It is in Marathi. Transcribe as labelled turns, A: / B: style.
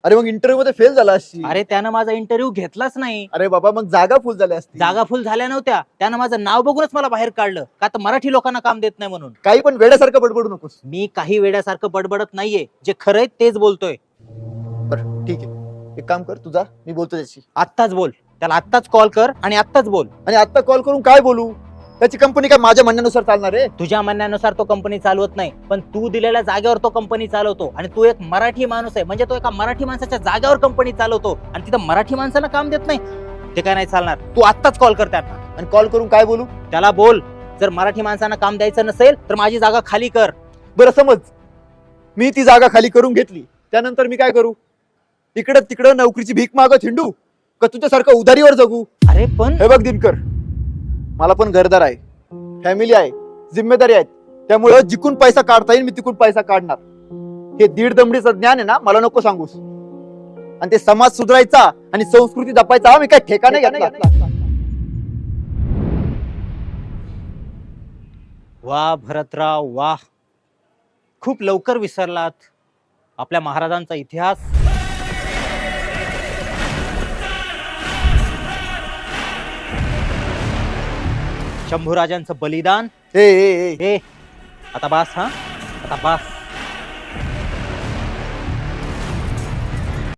A: अरे मग इंटरव्ह्यू मध्ये फेल झाला असती.
B: अरे त्यानं माझा इंटरव्ह्यू घेतलाच नाही.
A: अरे बाबा मग जागा फुल झाल्या असती.
B: जागा फुल झाल्या नव्हत्या, त्यानं माझं नाव बघूनच मला बाहेर काढलं, का तर मराठी लोकांना काम देत नाही म्हणून.
A: काही पण वेड्यासारखं बडबडू नकोस.
B: मी काही वेड्यासारखं बडबडत नाहीये, जे खरंय तेच बोलतोय.
A: बरं ठीक आहे, एक काम कर, तुझा मी बोलतो त्याची.
B: आत्ताच बोल, त्याला आत्ताच कॉल कर आणि आत्ताच बोल.
A: आणि आता कॉल करून काय बोलू? त्याची कंपनी काय माझ्या म्हणण्यानुसार चालणार आहे?
B: तुझ्या म्हणण्यानुसार तो कंपनी चालवत नाही, पण तू दिलेल्या जागेवर तो कंपनी चालवतो. आणि तू एक मराठी माणूस आहे, म्हणजे तो एका मराठी माणसाच्या जागेवर कंपनी चालवतो आणि तिथं मराठी माणसाला काम देत नाही. ते काय नाही चालणार. तू आत्ताच कॉल कर त्यांना.
A: आणि कॉल करून काय बोलू?
B: त्याला बोल, जर मराठी माणसांना काम द्यायचं नसेल तर माझी जागा खाली कर.
A: बरं समज मी ती जागा खाली करून घेतली, त्यानंतर मी काय करू? इकडं तिकडं नोकरीची भीक मागत हिंडू का तुझ्यासारखं उधारीवर जगू?
B: अरे पण
A: हे बघ दिनकर, मला पण घरदार आहे, फॅमिली आहे, जिम्मेदारी आहेत. त्यामुळं जिकून पैसा काढता येईल मी तिकून पैसा काढणार. हे दीड दमडीचं ज्ञान आहे ना, मला नको सांगूस. आणि ते समाज सुधारायचा आणि संस्कृती जपायचा हा मी काय ठेकाने घेतला.
B: वा भरतराव वा, खूप लवकर विसरलात आपल्या महाराजांचा इतिहास. शंभूराजांचं बलिदान.
A: ए, ए, ए,
B: हे आता बास, हा आता बास.